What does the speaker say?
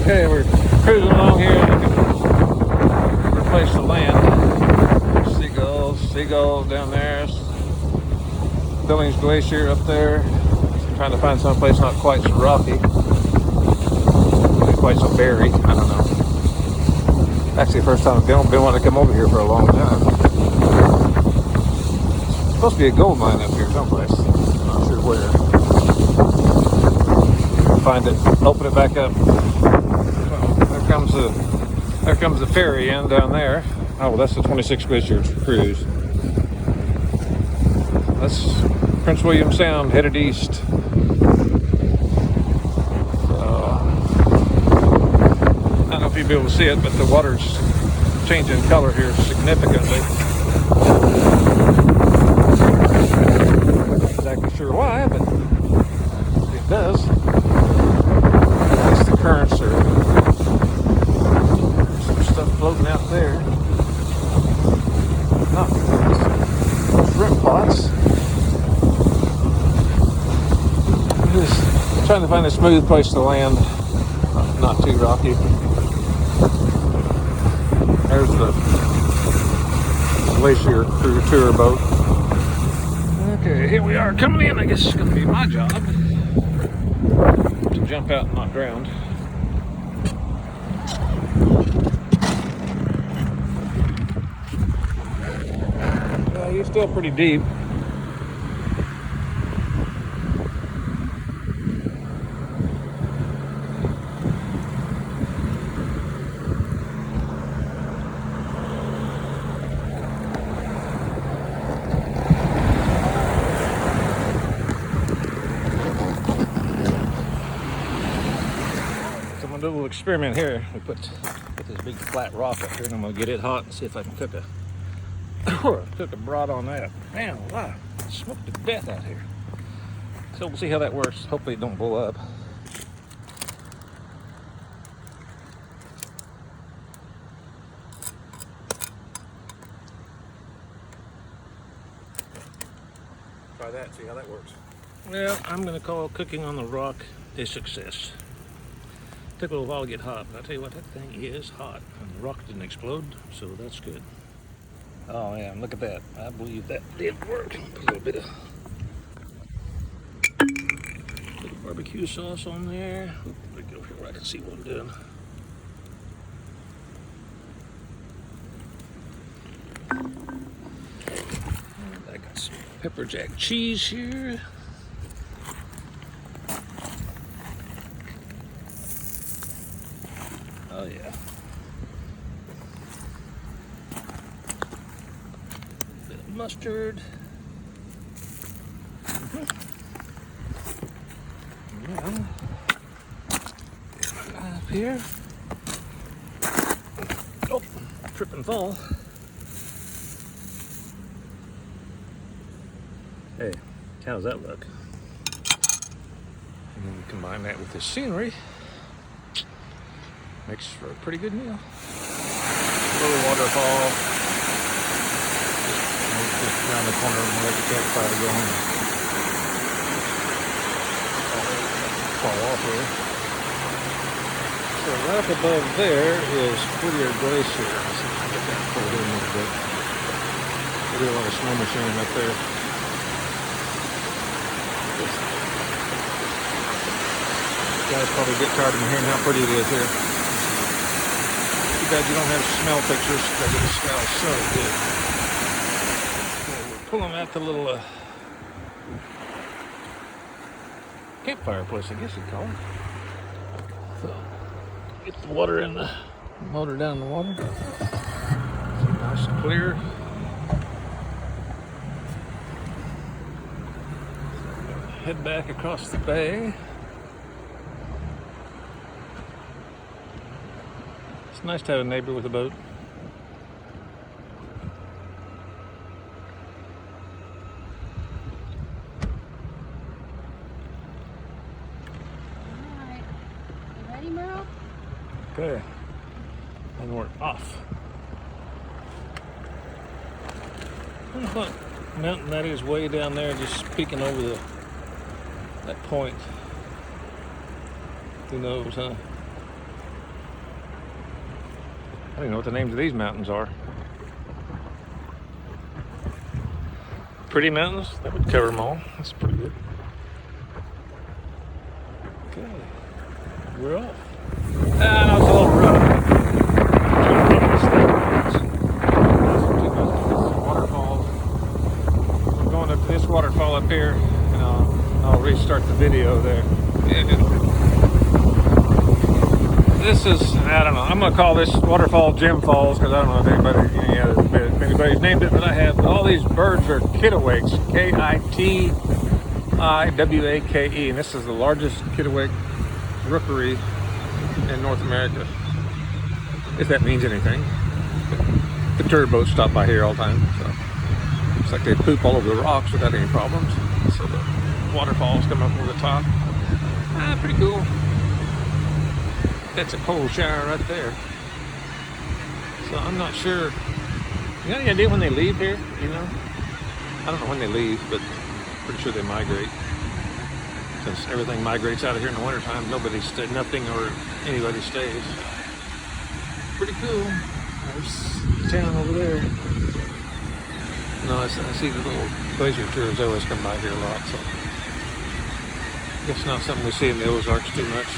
Okay, we're cruising along here looking for a place to land. Seagulls down there. Billings Glacier up there. Trying to find some place not quite so rocky. Not quite so berry. I don't know. Actually, the first time I've been wanting to come over here for a long time. It's supposed to be a gold mine up here someplace. I'm not sure where. Find it, open it back up. There comes the ferry in down there. Oh, well, that's the 26 Glacier cruise. That's Prince William Sound headed east. I don't know if you'll be able to see it, but the water's changing color here significantly. Not exactly sure why, but it does. At least the currents are some stuff floating out there. Not shrimp pots. Just trying to find a smooth place to land, not too rocky. There's the Glacier Cruise tour boat. Okay, here we are coming in. I guess it's going to be my job to jump out and not drown. You're still pretty deep. A little experiment here. We put this big flat rock up here, and I'm gonna get it hot and see if I can cook a brat on that. Man, wow, smoked to death out here. So we'll see how that works. Hopefully it don't blow up. Try that. See how that works. Well, I'm gonna call cooking on the rock a success. Took a little while to get hot, but I tell you what, that thing is hot. And the rock didn't explode, so that's good. Oh man, look at that. I believe that did work. Put a little bit of barbecue sauce on there. Let me go here where I can see what I'm doing. And I got some pepper jack cheese here. Oh yeah. Bit of mustard. Yeah. Up here. Oh, trip and fall. Hey, how does that look? And then you combine that with the scenery. Makes for a pretty good meal. Little waterfall. Just around the corner and let the campfire go on. Fall off here. So right up above there is Whittier Glacier. Let's see if I can get that pulled in a little bit. We do a lot of snow machining up there. You guys probably get tired of me hearing how pretty it is here. Too bad you don't have smell pictures because it smells so good. So we're pulling out the little campfire place, I guess you'd call it. So get the water in the motor down the water. So nice and clear. Head back across the bay. It's nice to have a neighbor with a boat. Alright. You ready, Merle? Okay. And we're off. I don't know what mountain that is way down there, just peeking over that point. Who knows, huh? don't even know what the names of these mountains are. Pretty mountains, that would cover them all. That's pretty good. Okay, we're off. Ah, it's a little rough. Waterfalls. I'm going up to this waterfall up here, and I'll restart the video there. This is, I don't know, I'm going to call this waterfall Jim Falls, because I don't know if anybody's named it, but I have. But all these birds are kittiwakes, Kittiwake, and this is the largest kittiwake rookery in North America, if that means anything. The tour boats stop by here all the time, so it's like they poop all over the rocks without any problems. So the waterfalls come up over the top. Pretty cool. That's a cold shower right there. So I'm not sure. You got any idea when they leave here? You know, I don't know when they leave, but I'm pretty sure they migrate. Since everything migrates out of here in the wintertime, nothing or anybody stays. Pretty cool. There's the town over there. No, I see the little glacier tours. They always come by here a lot, so I guess not something we see in the Ozarks too much.